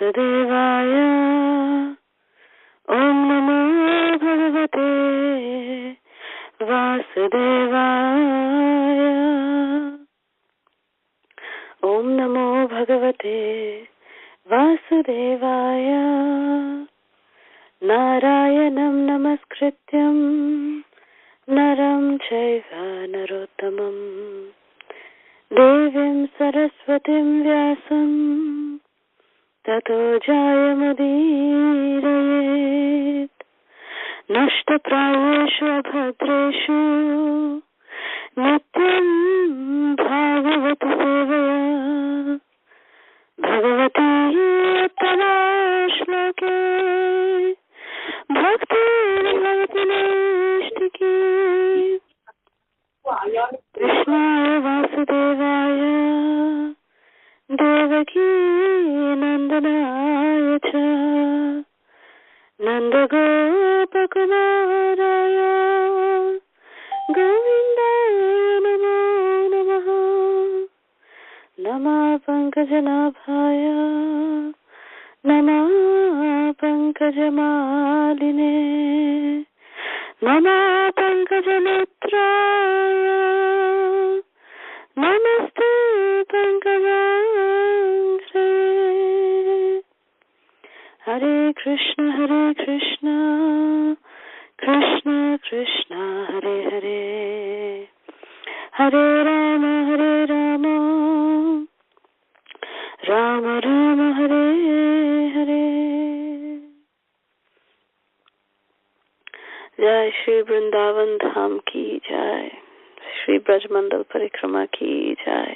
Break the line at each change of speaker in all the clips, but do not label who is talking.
Vasudevaya. Om Namo Bhagavate Vasudevaya. Om Namo Bhagavate Vasudevaya. Narayanam Namaskrityam Naram Chaiva Narottamam Devim Saraswatim Vyasam Tato Jayamudirayet. Nashtaprayeshu abhadreshu Nityam Bhagavata Sevaya. Bhagavati Uttama Shloke Bhakti Bhagavati Naishtiki. Krishnaya Vasudevaya Devaki Nandanaya cha Nandagopakumaraya Govindaya Namo Namaha. Nama Pankajanabhaya Nama Pankajamaline Nama Pankajanetraya Namaste Pankajangre. Hare Krishna Krishna Krishna Hare Hare Hare Rama Rama Rama Hare Hare. Jai Shri Vrindavan Dham ki Jai. Shri Vrajamandal Parikrama ki Jai.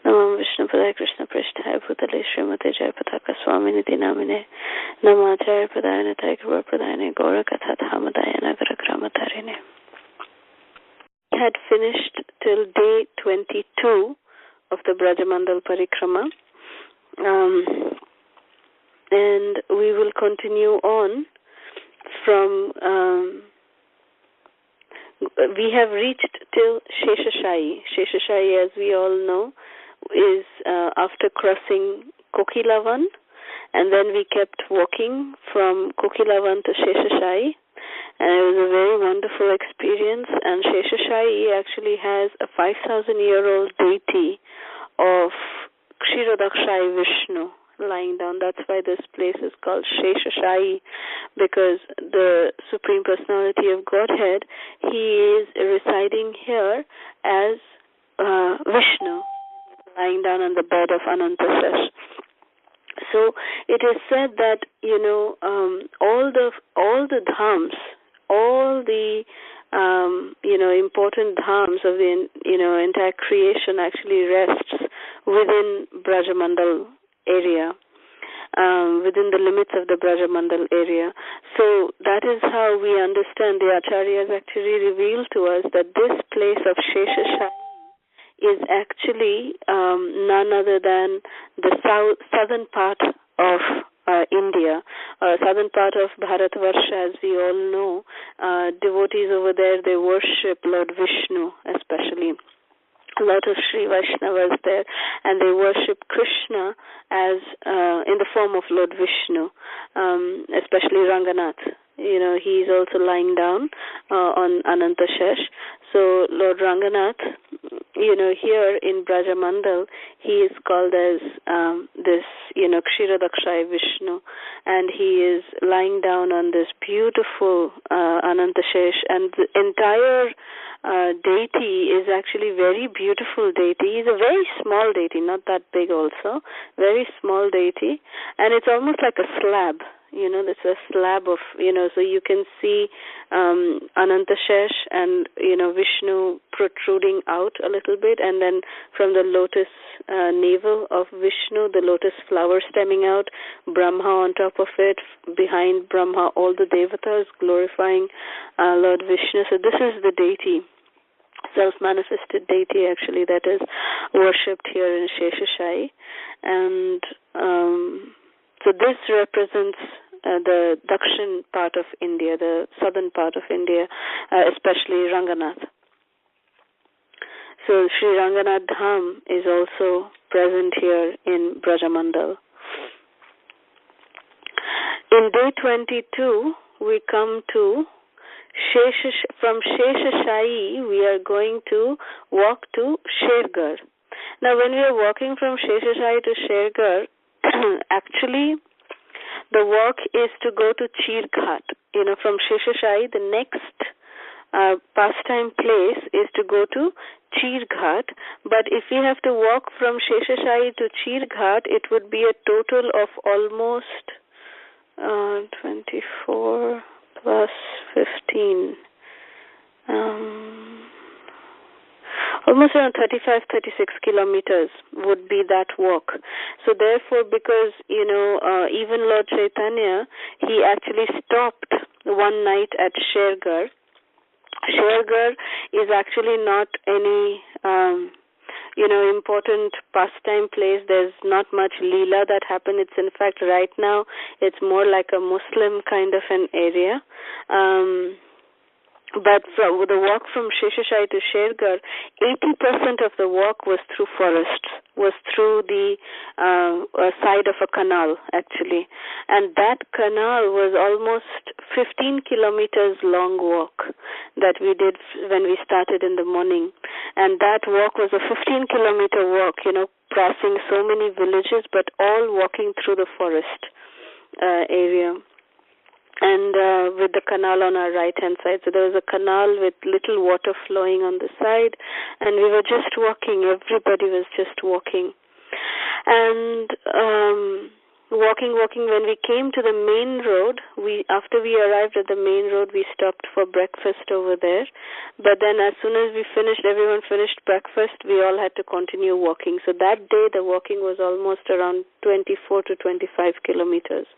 Namam Vishnu Padaya Krishna Prishtaya Bhutale Srimate Jai Pataka Swaminiti Namine Namacharya Padayana Taikura Pradayane Gaura Katha Dhamadayana Virakramatarine. We had finished till day 22 of the Vrajamandal Parikrama, and we will continue on from we have reached till Sheshashayi. Sheshashayi, as we all know, is after crossing Kokilavan, and then we kept walking from Kokilavan to Sheshashayi, and it was a very wonderful experience. And Sheshashayi actually has a 5,000-year-old deity of Kshirodakshayi Vishnu lying down. That's why this place is called Sheshashayi, because the Supreme Personality of Godhead, he is residing here as Vishnu, lying down on the bed of Anantashesh. So it is said that all the dhams, all the important dhams of the entire creation actually rests within Vrajamandal area, within the limits of the Vrajamandal area. So that is how we understand. The Acharyas actually revealed to us that this place of Sheshashayi is actually none other than the southern part of India, southern part of Bharatvarsha. As we all know, devotees over there, they worship Lord Vishnu especially. A lot of Sri Vaishnavas there, and they worship Krishna as in the form of Lord Vishnu, especially Ranganath. He is also lying down on Anantashesh. So Lord Ranganath, here in Vrajamandal, he is called as this, Kshirodakshayi Vishnu, and he is lying down on this beautiful Anantashesh, and the entire deity is actually very beautiful deity. He's a very small deity, not that big also, very small deity, and it's almost like a slab. It's a slab of, so you can see Anantashesh and, Vishnu protruding out a little bit, and then from the lotus navel of Vishnu, the lotus flower stemming out, Brahma on top of it, behind Brahma, all the devatas glorifying Lord Vishnu. So this is the deity, self-manifested deity actually, that is worshipped here in Sheshashayi. And so this represents the Dakshin part of India, the southern part of India, especially Ranganath. So Sri Ranganath Dham is also present here in Vrajamandal. In day 22, we come to from Sheshashayi, we are going to walk to Sergarh. Now, when we are walking from Sheshashayi to Sergarh, actually, the walk is to go to cheargarh. From Sheshashayi, the next pastime place is to go to cheargarh. But if we have to walk from Sheshashayi to cheargarh, it would be a total of almost 24 plus 15. Almost around 35, 36 kilometers would be that walk. So therefore, because, even Lord Chaitanya, he actually stopped one night at Sergarh. Sergarh is actually not any, important pastime place. There's not much Leela that happened. It's in fact right now, it's more like a Muslim kind of an area. But the walk from Sheshashayi to Sergarh, 80% of the walk was through forests, was through the side of a canal, actually. And that canal was almost 15 kilometers long walk that we did when we started in the morning. And that walk was a 15-kilometer walk, crossing so many villages, but all walking through the forest area. And with the canal on our right-hand side. So there was a canal with little water flowing on the side, and we were just walking. Everybody was just walking. And walking. When we came to the main road, after we arrived at the main road, we stopped for breakfast over there. But then as soon as everyone finished breakfast, we all had to continue walking. So that day, the walking was almost around 24 to 25 kilometers.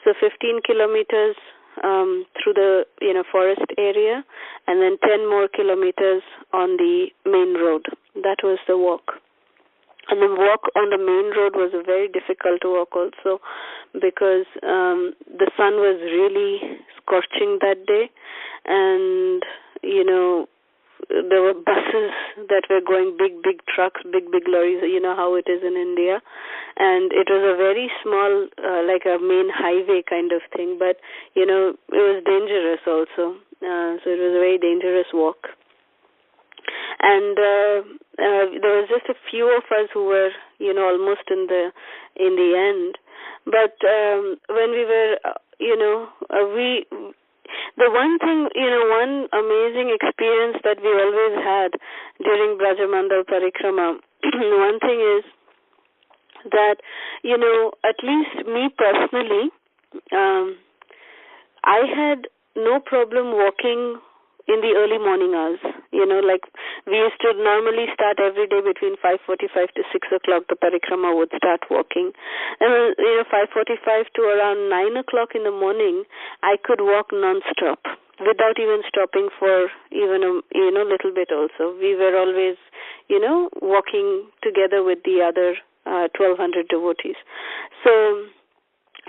So 15 kilometers through the forest area, and then 10 more kilometers on the main road. That was the walk. And the walk on the main road was a very difficult walk also, because the sun was really scorching that day, and there were buses that were going, big trucks, big lorries, how it is in India. And it was a very small, like a main highway kind of thing, but, it was dangerous also. So it was a very dangerous walk. And there was just a few of us who were, almost in the end. But when we were, the one thing, one amazing experience that we always had during Vrajamandal Parikrama, one thing is that, at least me personally, I had no problem walking in the early morning hours. Like we used to normally start every day between 5:45 to 6 o'clock, the Parikrama would start walking. And, 5:45 to around 9 o'clock in the morning, I could walk non-stop without even stopping for even a little bit also. We were always, walking together with the other 1,200 devotees. So,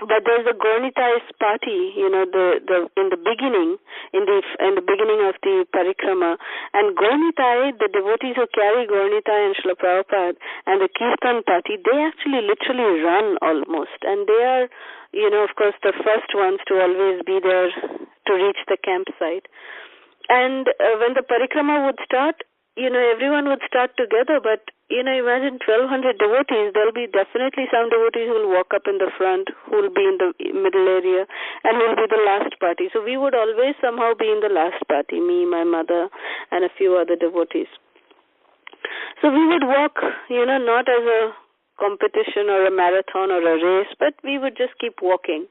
but there's a Gaurnitais party, in the beginning, in the beginning of the Parikrama, and Gaurnitai, the devotees who carry Gaurnitai and Srila Prabhupada, and the Kirtan party, they actually literally run almost, and they are, of course, the first ones to always be there to reach the campsite. And when the Parikrama would start, everyone would start together, but imagine 1,200 devotees. There'll be definitely some devotees who will walk up in the front, who will be in the middle area, and who will be the last party. So we would always somehow be in the last party, me, my mother, and a few other devotees. So we would walk, not as a competition or a marathon or a race, but we would just keep walking.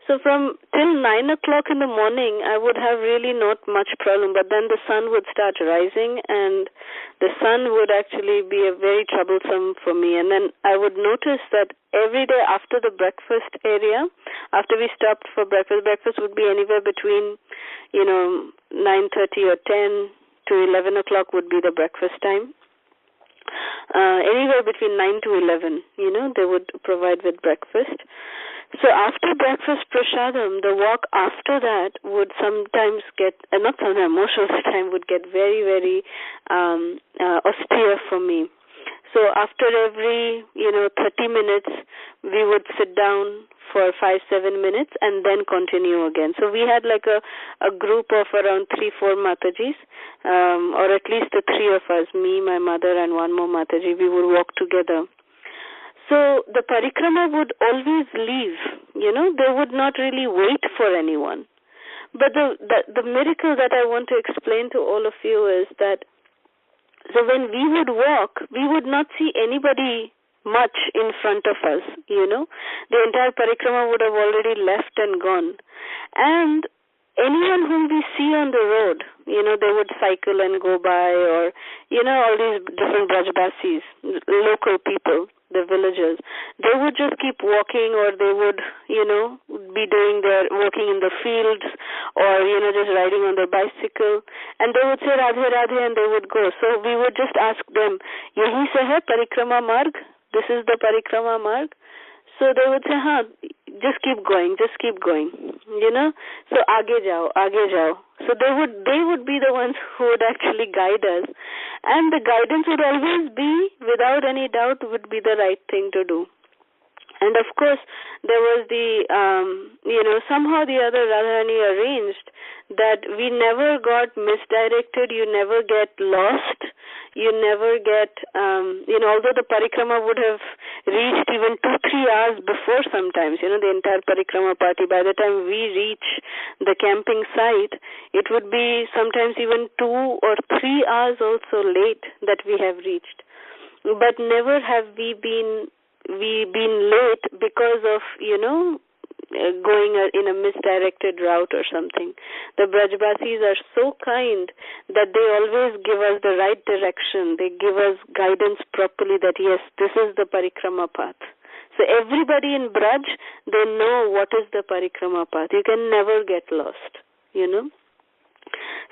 So from till 9 o'clock in the morning, I would have really not much problem. But then the sun would start rising, and the sun would actually be a very troublesome for me. And then I would notice that every day after the breakfast area, after we stopped for breakfast would be anywhere between, 9:30 or 10 to 11 o'clock would be the breakfast time. Anywhere between 9 to 11, they would provide with breakfast. So after breakfast prasadam, the walk after that would sometimes get, most of the time would get very, very austere for me. So after every, 30 minutes, we would sit down for 5-7 minutes and then continue again. So we had like a group of around 3-4 Matajis, or at least the three of us, me, my mother, and one more Mataji. We would walk together. So the parikrama would always leave. They would not really wait for anyone. But the miracle that I want to explain to all of you is that, so when we would walk, we would not see anybody much in front of us, The entire parikrama would have already left and gone. And anyone whom we see on the road, they would cycle and go by, or, all these different Vrajbasis, local people, the villagers, they would just keep walking, or they would, be doing their working in the fields, or, just riding on their bicycle, and they would say Radhe Radhe, and they would go. So we would just ask them, Yahi se hai parikrama marg? This is the parikrama marg? So they would say, just keep going, So aage jao. So they would be the ones who would actually guide us, and the guidance would always be, without any doubt, would be the right thing to do. And of course, there was the, somehow the other Radharani arranged that we never got misdirected, you never get lost, you never get, although the parikrama would have reached even 2-3 hours before sometimes, the entire parikrama party, by the time we reach the camping site, it would be sometimes even 2 or 3 hours also late that we have reached. But never have we been late because of, going in a misdirected route or something. The Brajbasis are so kind that they always give us the right direction. They give us guidance properly that, yes, this is the parikrama path. So everybody in Braj, they know what is the parikrama path. You can never get lost,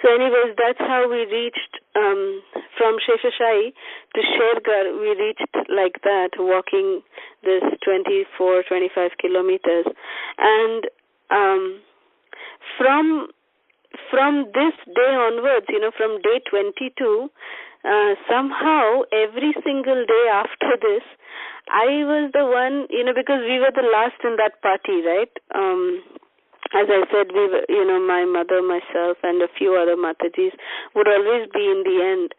So anyways, that's how we reached from Sheshashai to Shergarh. We reached like that, walking this 24-25 kilometers. And from this day onwards, from day 22, somehow every single day after this, I was the one, because we were the last in that party, right? As I said, we were, my mother, myself, and a few other Matajis would always be in the end.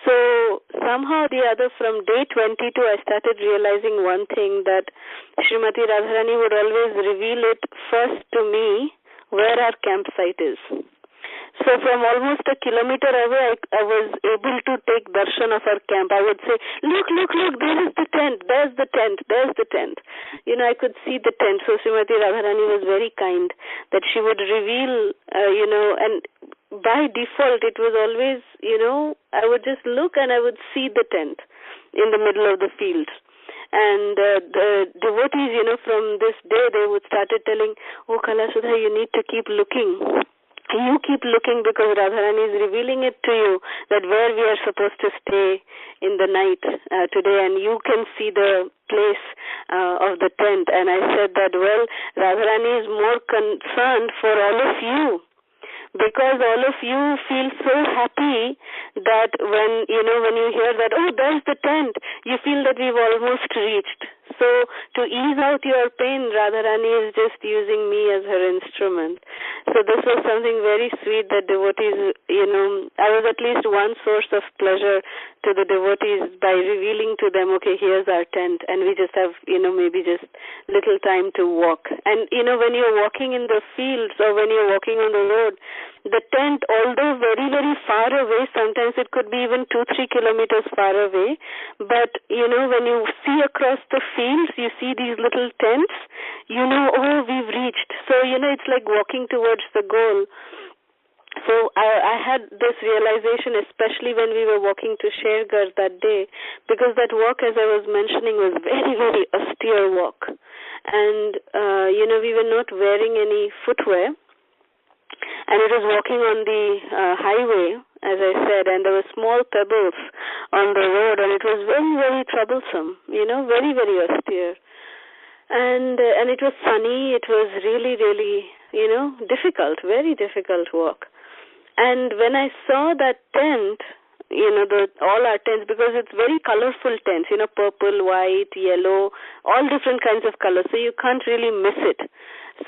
So somehow or the other, from day 22, I started realizing one thing, that Srimati Radharani would always reveal it first to me, where our campsite is. So from almost a kilometer away, I was able to take darshan of our camp. I would say, look, there is the tent, there's the tent. I could see the tent. So Srimati Radharani was very kind that she would reveal, and by default it was always, I would just look and I would see the tent in the middle of the fields. And the devotees, from this day, they would started telling, oh, Kalasudha, you need to keep looking. You keep looking, because Radharani is revealing it to you, that where we are supposed to stay in the night today, and you can see the place of the tent. And I said that, well, Radharani is more concerned for all of you, because all of you feel so happy that when you hear that, oh, there's the tent, you feel that we've almost reached. So to ease out your pain, Radharani is just using me as her instrument. So this was something very sweet that devotees, I was at least one source of pleasure to the devotees by revealing to them, okay, here's our tent, and we just have, maybe just little time to walk. And, when you're walking in the fields or when you're walking on the road, the tent, although very, very far away, sometimes it could be even 2-3 kilometers far away, but, when you see across the fields, you see these little tents, oh, we've reached. So, it's like walking towards the goal. So I had this realization, especially when we were walking to Shergarh that day, because that walk, as I was mentioning, was very, very austere walk. And, we were not wearing any footwear. And it was walking on the highway, as I said, and there were small pebbles on the road, and it was very, very troublesome, very, very austere. And it was sunny. It was really, really, difficult, very difficult walk. And when I saw that tent, all our tents, because it's very colorful tents, purple, white, yellow, all different kinds of colors, so you can't really miss it.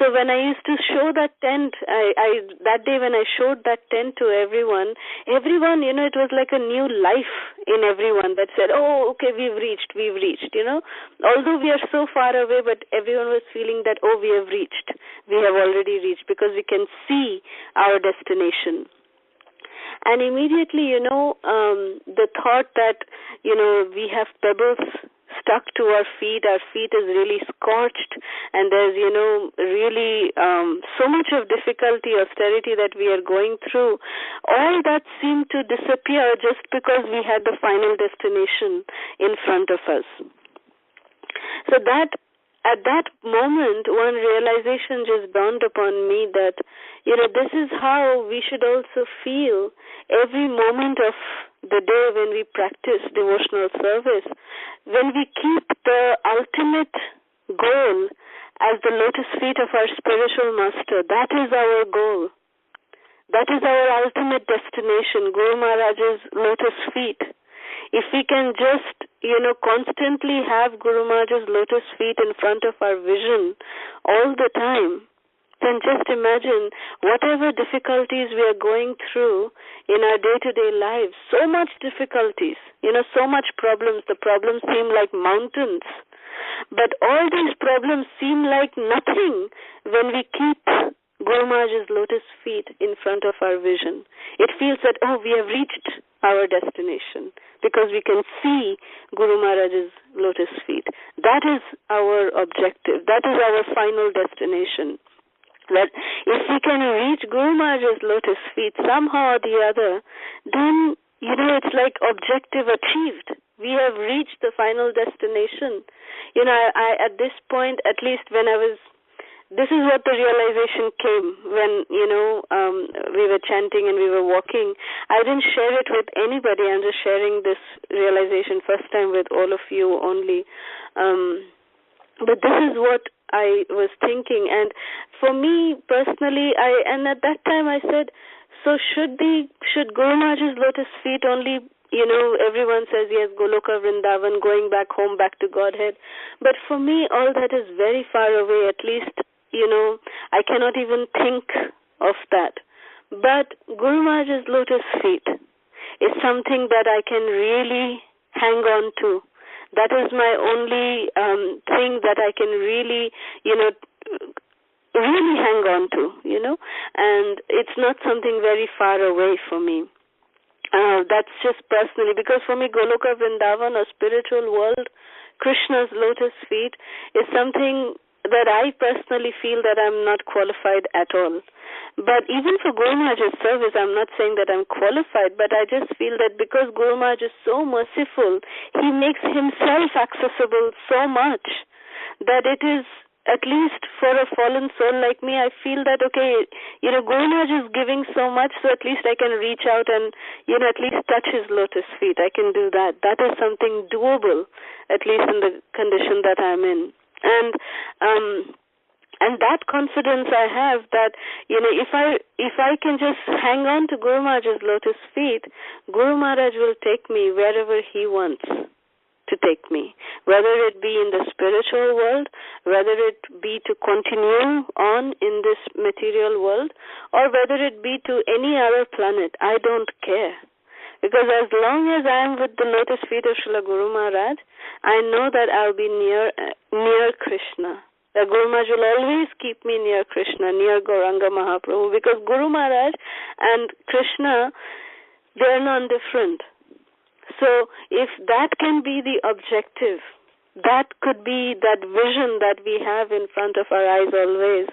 So when I used to show that tent, that day when I showed that tent to everyone, it was like a new life in everyone that said, oh, okay, we've reached. Although we are so far away, but everyone was feeling that, oh, we have reached. We have already reached, because we can see our destination. And immediately, the thought that, we have pebbles stuck to our feet is really scorched, and there's, really so much of difficulty, austerity that we are going through, all that seemed to disappear just because we had the final destination in front of us. So that, at that moment, one realization just dawned upon me that, this is how we should also feel every moment of the day when we practice devotional service, when we keep the ultimate goal as the lotus feet of our spiritual master. That is our goal. That is our ultimate destination, Guru Maharaj's lotus feet. If we can just, constantly have Guru Maharaj's lotus feet in front of our vision all the time, then just imagine whatever difficulties we are going through in our day-to-day lives, so much difficulties, so much problems. The problems seem like mountains. But all these problems seem like nothing when we keep Guru Maharaj's lotus feet in front of our vision. It feels that, oh, we have reached our destination because we can see Guru Maharaj's lotus feet. That is our objective. That is our final destination. That if we can reach Guru Maharaj's lotus feet somehow or the other, then, it's like objective achieved. We have reached the final destination. I at this point, at least when this is what the realization came when, we were chanting and we were walking. I didn't share it with anybody. I'm just sharing this realization first time with all of you only. But this is what I was thinking. And for me personally, and at that time I said, so should Guru Maharaj's lotus feet only, everyone says, yes, Goloka, Vrindavan, going back home, back to Godhead. But for me, all that is very far away. At least, I cannot even think of that. But Guru Maharaj's lotus feet is something that I can really hang on to. That is my only thing that I can really, really hang on to, and it's not something very far away for me. That's just personally, because for me, Goloka, Vrindavan, or spiritual world, Krishna's lotus feet is something that I personally feel that I'm not qualified at all. But even for Guru Maharaj's service, I'm not saying that I'm qualified, but I just feel that because Guru Maharaj is so merciful, he makes himself accessible so much that it is, at least for a fallen soul like me, I feel that, okay, Guru Maharaj is giving so much, so at least I can reach out and, at least touch his lotus feet. I can do that. That is something doable, at least in the condition that I'm in. And that confidence I have that, if I can just hang on to Guru Maharaj's lotus feet, Guru Maharaj will take me wherever he wants to take me, whether it be in the spiritual world, whether it be to continue on in this material world, or whether it be to any other planet. I don't care. Because as long as I am with the lotus feet of Srila Guru Maharaj, I know that I'll be near Krishna. That Guru Maharaj will always keep me near Krishna, near Gauranga Mahaprabhu, because Guru Maharaj and Krishna, they're non-different. So if that can be the objective, that could be that vision that we have in front of our eyes always,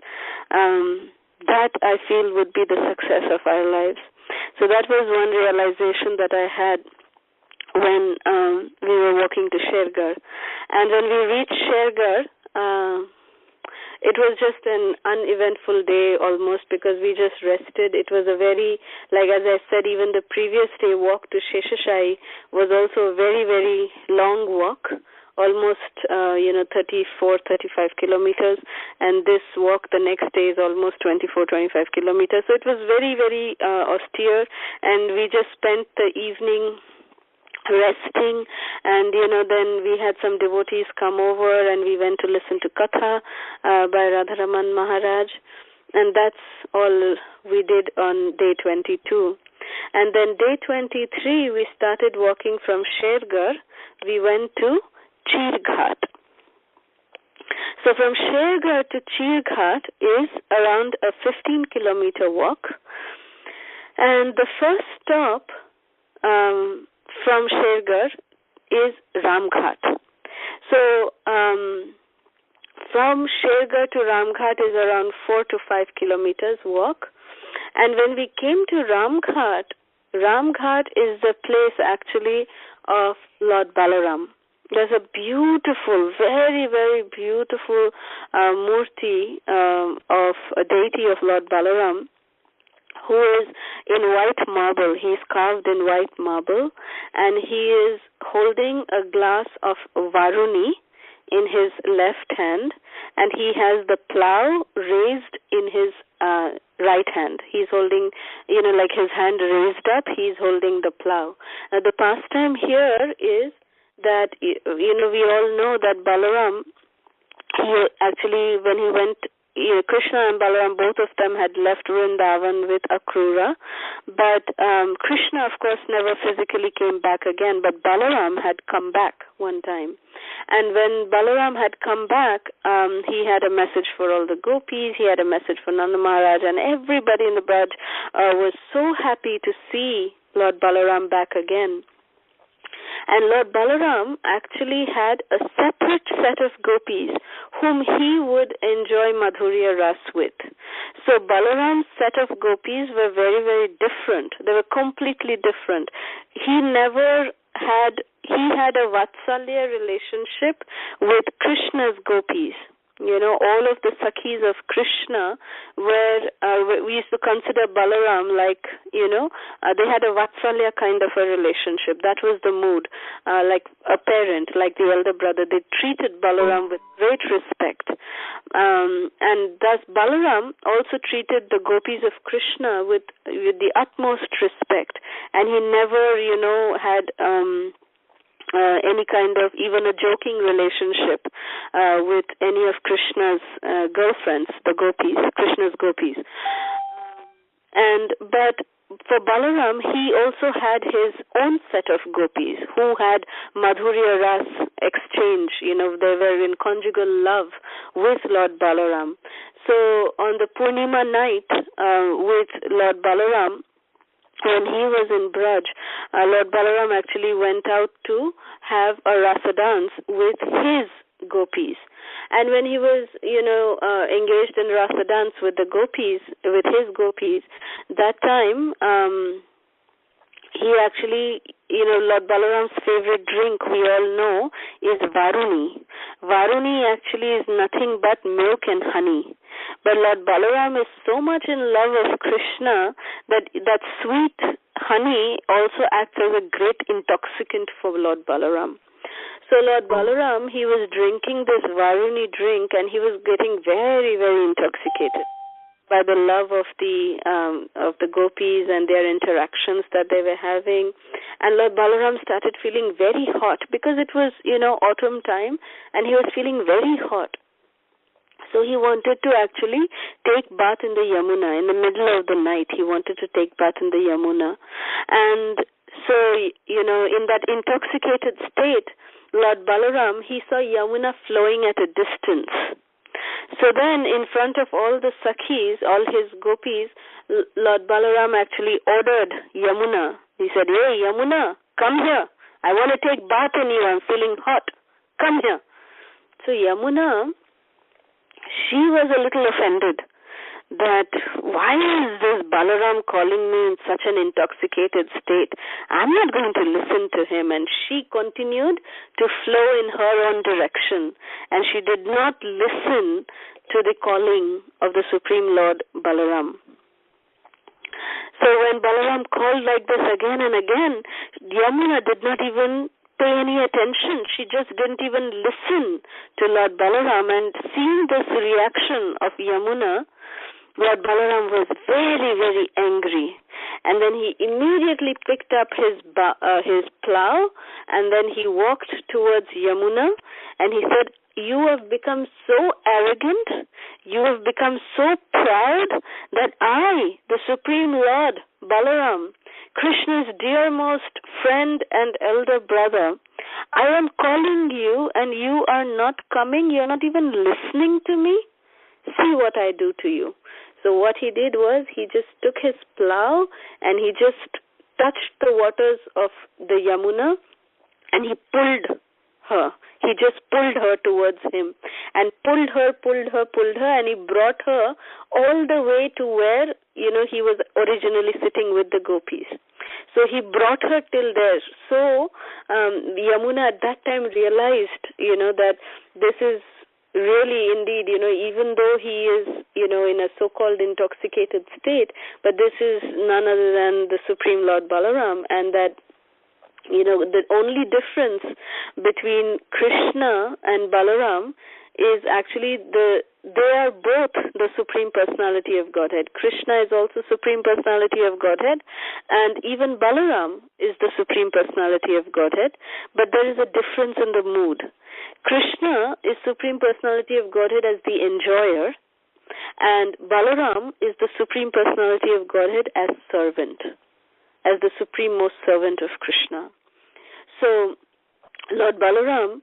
that I feel would be the success of our lives. So that was one realization that I had when we were walking to Cheargarh. And when we reached Cheargarh, it was just an uneventful day almost, because we just rested. It was a very, like as I said, even the previous day walk to Sheshashai was also a very, very long walk, almost 34, 35 kilometers, and this walk the next day is almost 24, 25 kilometers. So it was very, very austere, and we just spent the evening resting, and then we had some devotees come over, and we went to listen to Katha by Radharaman Maharaj, and that's all we did on day 22. And then day 23, we started walking from Sergarh. We went to cheargarh. So from Sergarh to cheargarh is around a 15-kilometer walk, and the first stop from Sergarh is Ramgarh. So from Sergarh to Ramgarh is around 4 to 5 kilometers walk. And when we came to Ramgarh, Ramgarh is the place actually of Lord Balaram. There's a beautiful, very, very beautiful murti of a deity of Lord Balaram, who is in white marble. He is carved in white marble, and he is holding a glass of Varuni in his left hand, and he has the plow raised in his right hand. He's holding, like his hand raised up, he's holding the plow. Now, the pastime here is that, we all know that Balaram, he actually, when he went, Krishna and Balaram, both of them had left Vrindavan with Akrura, but Krishna, of course, never physically came back again, but Balaram had come back one time. And when Balaram had come back, he had a message for all the gopis, he had a message for Nanda Maharaj, and everybody in the Braj was so happy to see Lord Balaram back again. And Lord Balaram actually had a separate set of gopis whom he would enjoy Madhurya Ras with. So Balaram's set of gopis were very, very different. They were completely different. He had a Vatsalya relationship with Krishna's gopis. All of the Sakhis of Krishna were, we used to consider Balaram like, they had a Vatsalya kind of a relationship. That was the mood, like a parent, like the elder brother. They treated Balaram with great respect. And thus Balaram also treated the gopis of Krishna with the utmost respect. And he never, had any kind of even a joking relationship with any of Krishna's girlfriends, the gopis, Krishna's gopis. But for Balaram, he also had his own set of gopis who had Madhurya Ras exchange. They were in conjugal love with Lord Balaram. So on the Purnima night with Lord Balaram, when he was in Braj, Lord Balaram actually went out to have a rasa dance with his gopis. And when he was, engaged in rasa dance with the gopis, with his gopis, that time he actually, Lord Balaram's favorite drink, we all know, is Varuni. Varuni actually is nothing but milk and honey. But Lord Balaram is so much in love of Krishna that sweet honey also acts as a great intoxicant for Lord Balaram. So Lord Balaram, he was drinking this Varuni drink, and he was getting very, very intoxicated by the love of the gopis and their interactions that they were having. And Lord Balaram started feeling very hot because it was, autumn time, and he was feeling very hot. So he wanted to actually take bath in the Yamuna. In the middle of the night, he wanted to take bath in the Yamuna. And so, in that intoxicated state, Lord Balaram, he saw Yamuna flowing at a distance. So then, in front of all the Sakhis, all his gopis, Lord Balaram actually ordered Yamuna. He said, "Hey, Yamuna, come here. I want to take bath in you. I'm feeling hot. Come here." So Yamuna, she was a little offended that why is this Balaram calling me in such an intoxicated state? I'm not going to listen to him. And she continued to flow in her own direction, and she did not listen to the calling of the Supreme Lord Balaram. So when Balaram called like this again and again, Yamuna did not even pay any attention. She just didn't even listen to Lord Balaram. And seeing this reaction of Yamuna, Lord Balaram was very, very angry. And then he immediately picked up his plow, and then he walked towards Yamuna, and he said, "You have become so arrogant, you have become so proud that I, the Supreme Lord Balaram, Krishna's dearmost friend and elder brother, I am calling you and you are not coming, you are not even listening to me. See what I do to you." So what he did was he just took his plow and he just touched the waters of the Yamuna and he pulled her. He just pulled her towards him and pulled her, and he brought her all the way to where, he was originally sitting with the gopis. So he brought her till there. So Yamuna at that time realized, that this is really indeed, even though he is, in a so-called intoxicated state, but this is none other than the Supreme Lord Balaram, and that the only difference between Krishna and Balaram is actually they are both the Supreme Personality of Godhead. Krishna is also Supreme Personality of Godhead, and even Balaram is the Supreme Personality of Godhead, but there is a difference in the mood. Krishna is Supreme Personality of Godhead as the enjoyer, and Balaram is the Supreme Personality of Godhead as servant, as the supreme most servant of Krishna. So Lord Balaram,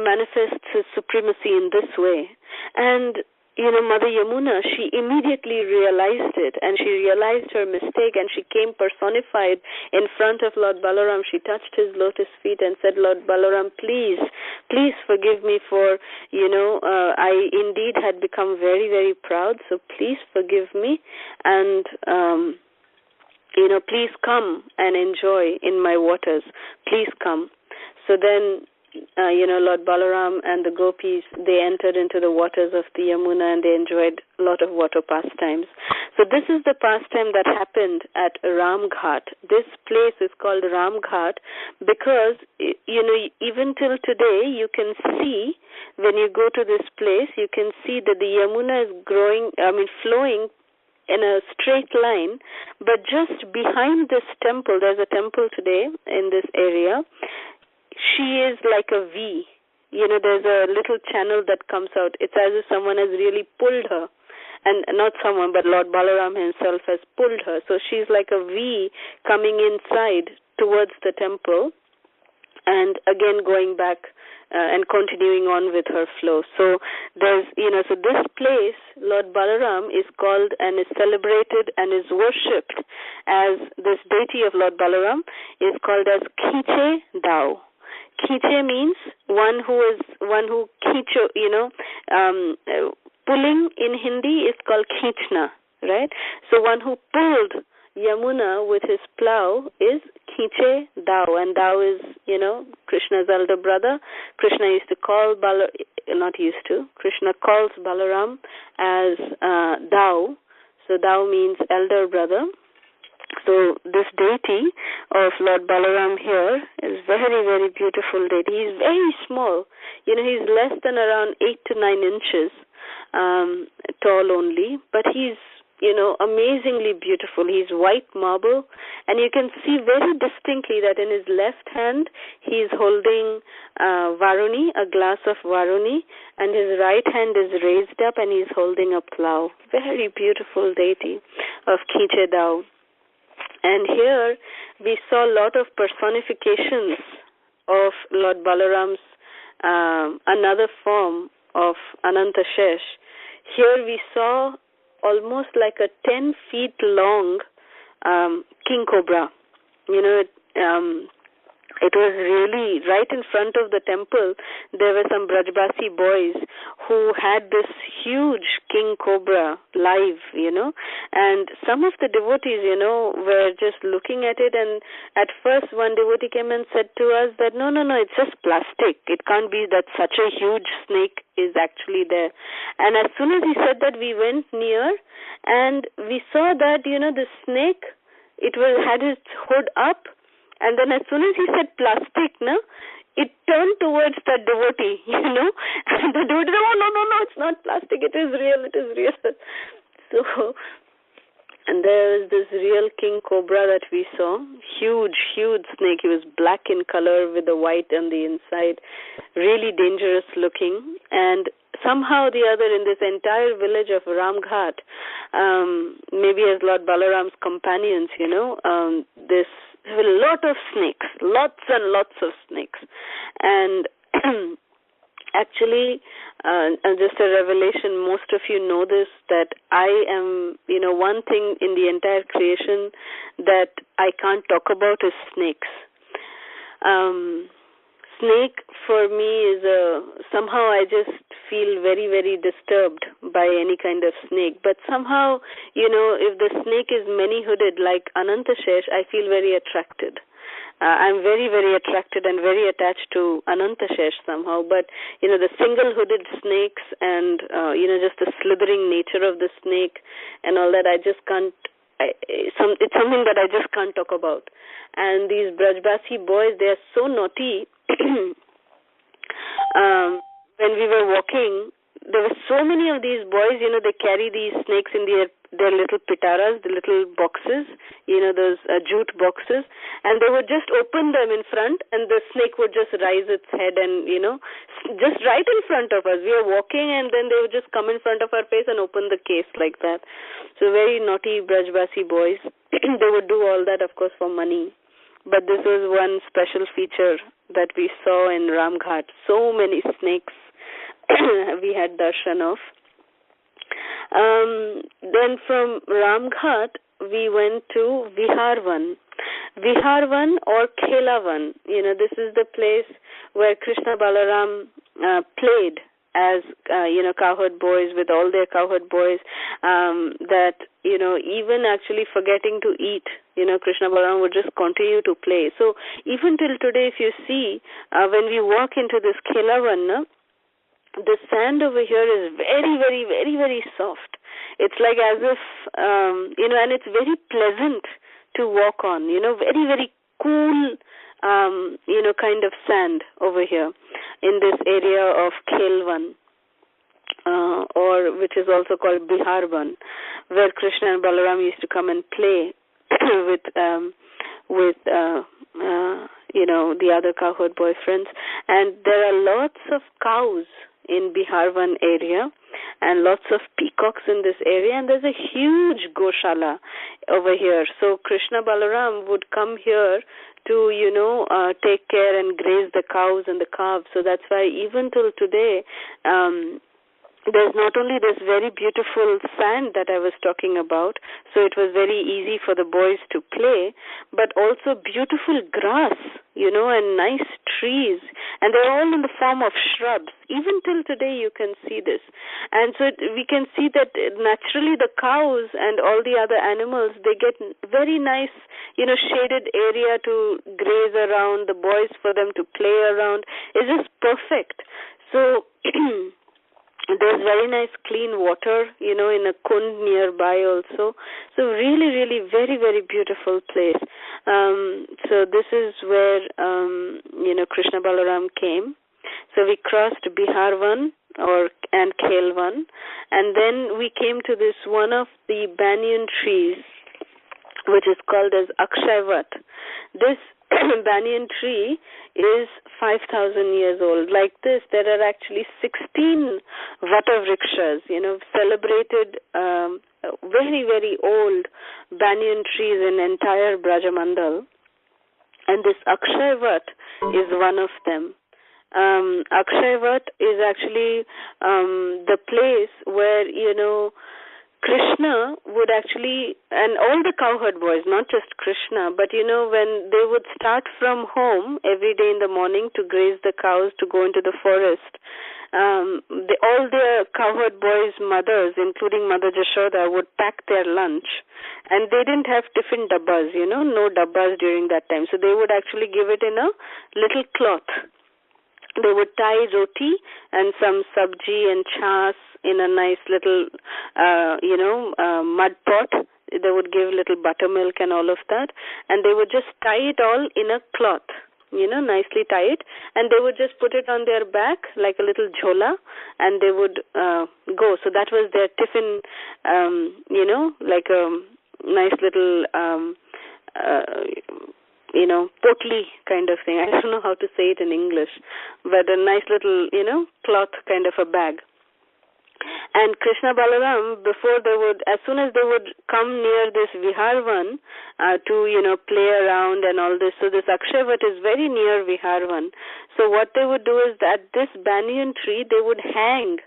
manifests his supremacy in this way. And, Mother Yamuna, she immediately realized it, and she realized her mistake, and she came personified in front of Lord Balaram. She touched his lotus feet and said, "Lord Balaram, please forgive me for, I indeed had become very, very proud, so please forgive me, and, please come and enjoy in my waters. Please come." So then, Lord Balaram and the gopis, they entered into the waters of the Yamuna and they enjoyed a lot of water pastimes. So this is the pastime that happened at Ramghat. This place is called Ramghat because, even till today, you can see, when you go to this place, you can see that the Yamuna is flowing in a straight line, but just behind this temple, there's a temple today in this area, she is like a V. There's a little channel that comes out. It's as if someone has really pulled her. And not someone, but Lord Balaram himself has pulled her. So she's like a V coming inside towards the temple and again going back and continuing on with her flow. So there's, so this place, Lord Balaram, is called and is celebrated and is worshipped as this deity of Lord Balaram is called as Khiche Dao. Khiche means one who khicho, pulling in Hindi is called khichna, right? So one who pulled Yamuna with his plow is Khiche Dao, and Dao is, Krishna's elder brother. Krishna calls Balaram as Dao, so Dao means elder brother. So this deity of Lord Balaram here is very, very beautiful deity. He's very small. He's less than around 8 to 9 inches tall only, but he's, amazingly beautiful. He's white marble, and you can see very distinctly that in his left hand he's holding Varuni, a glass of Varuni, and his right hand is raised up and he's holding a plow. Very beautiful deity of Khiche Dao. And here we saw a lot of personifications of Lord Balaram's another form of Ananta Shesh. Here we saw almost like a 10 feet long king cobra. It was really right in front of the temple. There were some Brajbasi boys who had this huge king cobra live, and some of the devotees, were just looking at it, and at first one devotee came and said to us that no, it's just plastic. It can't be that such a huge snake is actually there. And as soon as he said that, we went near and we saw that, the snake, had its hood up, And then as soon as he said plastic, no, it turned towards the devotee, and the devotee, no, it's not plastic, it is real. So, and there was this real king cobra that we saw, huge snake. He was black in color with the white on the inside, really dangerous looking. And somehow or the other, in this entire village of Ramghat, maybe as Lord Balaram's companions, there were a lot of snakes, lots and lots of snakes. And actually, just a revelation, most of you know this, that I am, one thing in the entire creation that I can't talk about is snakes. Snake for me is somehow I just feel very, very disturbed by any kind of snake. But somehow, if the snake is many-hooded like Anantashesh, I feel very attracted. I'm very, very attracted and very attached to Anantashesh somehow. But, the single-hooded snakes and, just the slithering nature of the snake and all that, I just can't. It's something that I just can't talk about. And these Brajbasi boys, they are so naughty. When we were walking, there were so many of these boys, they carry these snakes in their little pitaras, the little boxes, those jute boxes, and they would just open them in front, and the snake would just rise its head and, just right in front of us. We were walking, and then they would just come in front of our face and open the case like that. So very naughty Brajbasi boys. They would do all that, of course, for money. But this was one special feature that we saw in Ramghat. So many snakes we had darshan of. Then from Ramghat, we went to Viharvan. Viharvan or Khelavan. This is the place where Krishna Balaram played as, cowherd boys with all their cowherd boys, that, even actually forgetting to eat, Krishna Balaram would just continue to play. So even till today, if you see, when we walk into this Khelavan, the sand over here is very, very, very, very soft. It's like as if, and it's very pleasant to walk on, very, very cool, kind of sand over here in this area of Khelvan, or which is also called Biharban, where Krishna and Balaram used to come and play with the other cowherd boyfriends. And there are lots of cows in Biharvan area and lots of peacocks in this area, and there's a huge goshala over here. So Krishna Balaram would come here to, take care and graze the cows and the calves. So that's why even till today, there's not only this very beautiful sand that I was talking about, so it was very easy for the boys to play, but also beautiful grass, and nice trees, and they're all in the form of shrubs. Even till today you can see this. And so we can see that naturally the cows and all the other animals, they get very nice, shaded area to graze around, the boys for them to play around. It's just perfect. So there's very nice clean water, in a kund nearby also. So really, really very, very beautiful place. So this is where, Krishna Balaram came. So we crossed Biharvan and Khelvan, and then we came to this one of the banyan trees, which is called as Akshay. This banyan tree is 5,000 years old. Like this, there are actually 16 Vata-vrikshas, celebrated very, very old banyan trees in entire Vrajamandal. And this Akshay is one of them. Akshay is actually the place where, Krishna would actually, and all the cowherd boys, not just Krishna, but when they would start from home every day in the morning to graze the cows, to go into the forest, all their cowherd boys' mothers, including Mother Jashoda, would pack their lunch, and they didn't have tiffin dabbas, no dabbas during that time, so they would actually give it in a little cloth. They would tie roti and some sabji and chas in a nice little, mud pot. they would give little buttermilk and all of that, and they would just tie it all in a cloth, nicely tie it, and they would just put it on their back like a little jhola, and they would go. So that was their tiffin, like a nice little potli kind of thing. I don't know how to say it in English, but a nice little, cloth kind of a bag. And Krishna Balaram, as soon as they would come near this Viharvan to, play around and all this, so this Akshavat is very near Viharvan. So what they would do is that this banyan tree, they would hang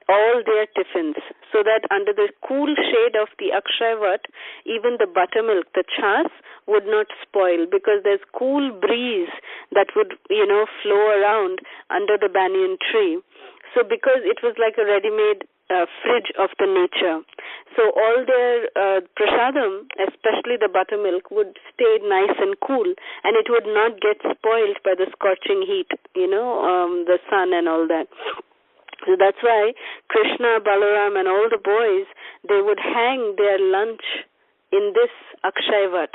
all their tiffins, so that under the cool shade of the Akshavat, even the buttermilk, the chas, would not spoil, because there's cool breeze that would, flow around under the banyan tree. So because it was like a ready-made fridge of the nature, so all their prasadam, especially the buttermilk, would stay nice and cool, and it would not get spoiled by the scorching heat, the sun and all that. So that's why Krishna, Balaram, and all the boys, they would hang their lunch in this Akshayvat.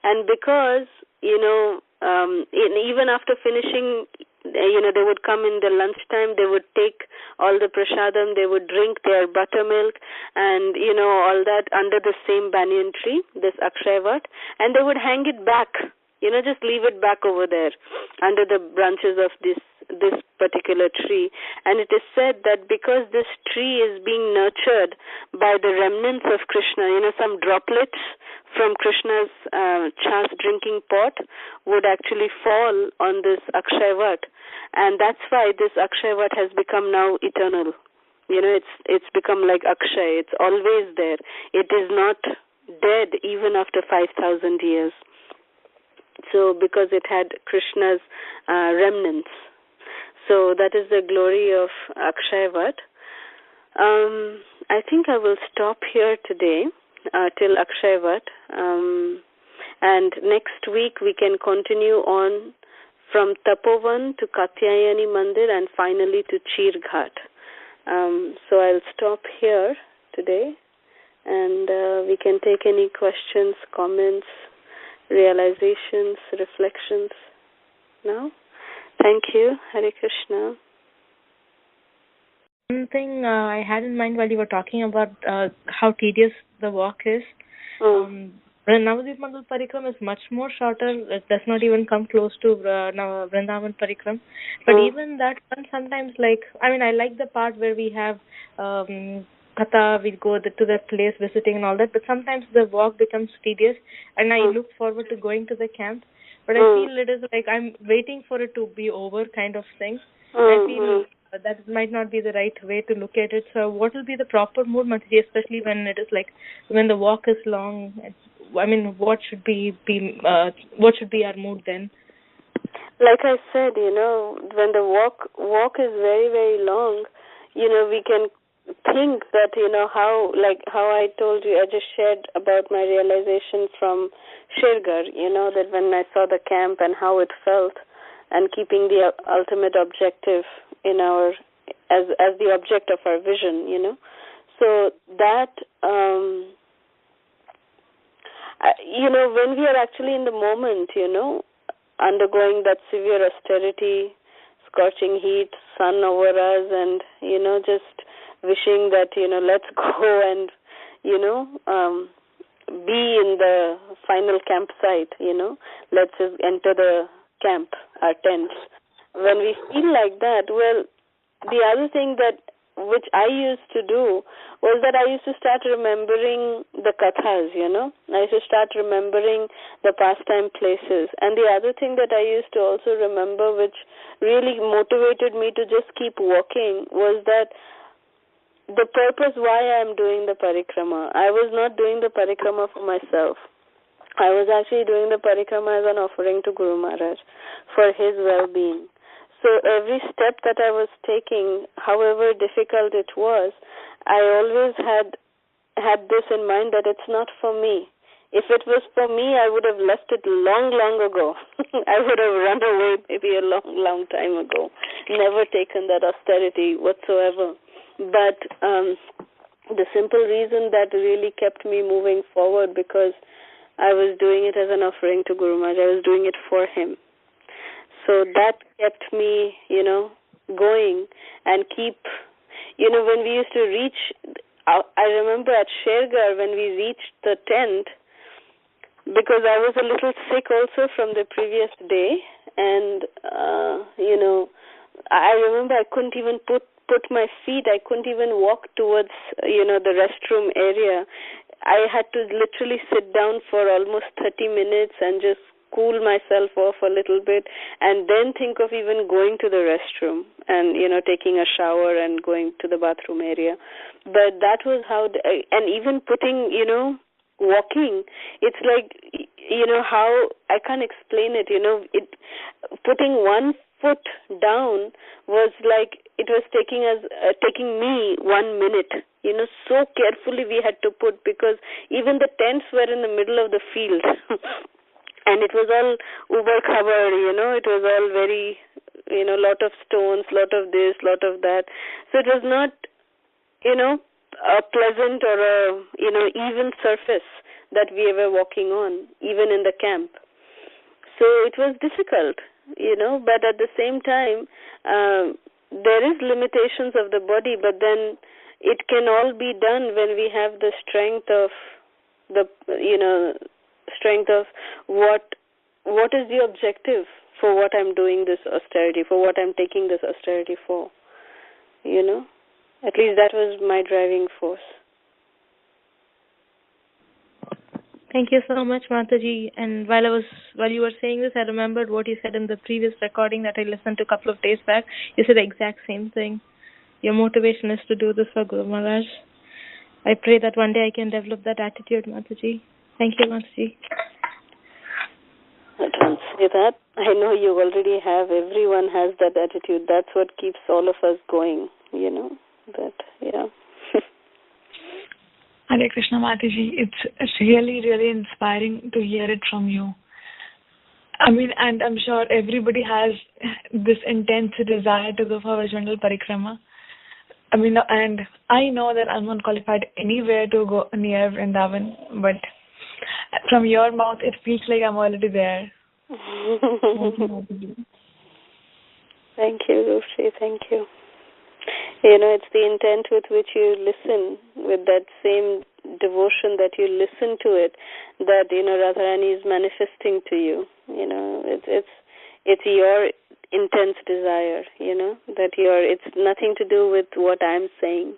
And because, even after finishing, they would come in the lunchtime, they would take all the prasadam, they would drink their buttermilk and, all that under the same banyan tree, this Akshayvat, and they would hang it back, just leave it back over there under the branches of this particular tree. And it is said that because this tree is being nurtured by the remnants of Krishna, some droplets from Krishna's chas drinking pot would actually fall on this Akshayvat, and that's why this Akshayvat has become now eternal. It's become like Akshay. It's always there. It is not dead even after 5,000 years. So because it had Krishna's remnants. So that is the glory of Akshayvat. I think I will stop here today till Akshayvat. And next week we can continue on from Tapovan to Katyayani Mandir and finally to cheargarh. So I'll stop here today, and we can take any questions, comments, realizations, reflections now. Thank you. Hare Krishna.
One thing I had in mind while you were talking about how tedious the walk is, Navadvip Mandal Parikrama is much more shorter. It does not even come close to Vrindavan Parikrama. But even that one sometimes, I like the part where we have Katha, we go to that place visiting and all that, but sometimes the walk becomes tedious, and I look forward to going to the camp. But I feel it is like I'm waiting for it to be over kind of thing. I feel that might not be the right way to look at it. So what will be the proper mood, Mataji, especially when it is when the walk is long? What should be our mood then?
Like I said, when the walk is very, very long, we can think that, how I told you, I just shared about my realization from sergarh, that when I saw the camp and how it felt, and keeping the ultimate objective in as the object of our vision, So that, when we are actually in the moment, undergoing that severe austerity, scorching heat, sun over us, and, just wishing that, let's go and, be in the final campsite, let's just enter the camp, our tents. When we feel like that, well, the other thing which I used to do was that I used to start remembering the kathas, I used to start remembering the pastime places. And the other thing that I used to also remember, which really motivated me to just keep walking, was that the purpose why I am doing the parikrama. I was not doing the parikrama for myself. I was actually doing the parikrama as an offering to Guru Maharaj for his well-being. So every step that I was taking, however difficult it was, I always had this in mind that it's not for me. If it was for me, I would have left it long, long ago. I would have run away maybe a long, long time ago. Never taken that austerity whatsoever. But the simple reason that really kept me moving forward, because I was doing it as an offering to Guru Maharaj. I was doing it for him. So that kept me, going and keep, when we used to reach, I remember at Shergarh when we reached the tent, because I was a little sick also from the previous day, and, I remember I couldn't even put my feet, I couldn't even walk towards, the restroom area. I had to literally sit down for almost 30 minutes and just cool myself off a little bit, and then think of even going to the restroom and, taking a shower and going to the bathroom area. But that was how, and even putting, walking, it's like, how, I can't explain it, putting one foot down was like, it was taking me 1 minute, so carefully we had to put, because even the tents were in the middle of the field. And it was all uber covered, it was all very, lot of stones, lot of this, lot of that. So it was not, a pleasant or a, even surface that we were walking on, even in the camp. So it was difficult, but at the same time, there is limitations of the body, but then it can all be done when we have the strength of what is the objective for what I'm doing this austerity, for what I'm taking this austerity for, At least that was my driving force.
Thank you so much, Mataji. And while you were saying this, I remembered what you said in the previous recording that I listened to a couple of days back. You said the exact same thing. Your motivation is to do this for Guru Maharaj. I pray that one day I can develop that attitude, Mataji. Thank you, Mataji.
I don't say that. I know you already have. Everyone has that attitude. That's what keeps all of us going, But, yeah.
Hare Krishna, Mataji. It's really, really inspiring to hear it from you. I mean, and I'm sure everybody has this intense desire to go for Vrajamandal Parikrama. I mean, and I know that I'm not qualified anywhere to go near Vrindavan, but from your mouth, it feels like I'm already there.
Thank you, Roshi. Thank you. It's the intent with which you listen, with that same devotion that you listen to it, that, Radharani is manifesting to you. It's your intense desire, that it's nothing to do with what I'm saying,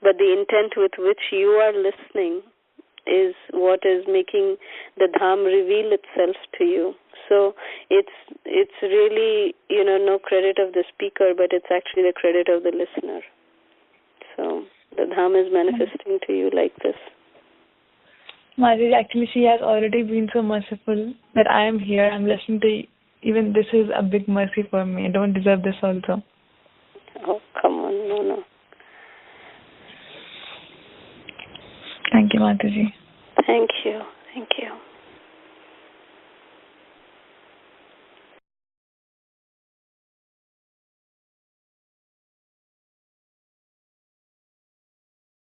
but the intent with which you are listening is what is making the Dham reveal itself to you. So it's really, no credit of the speaker, but it's actually the credit of the listener. So the Dham is manifesting to you like this.
Mataji, actually, she has already been so merciful that I am here. I'm listening to you. Even this is a big mercy for me. I don't deserve this also.
Oh, come on. No.
Thank you, Mataji.
Thank you. Thank you.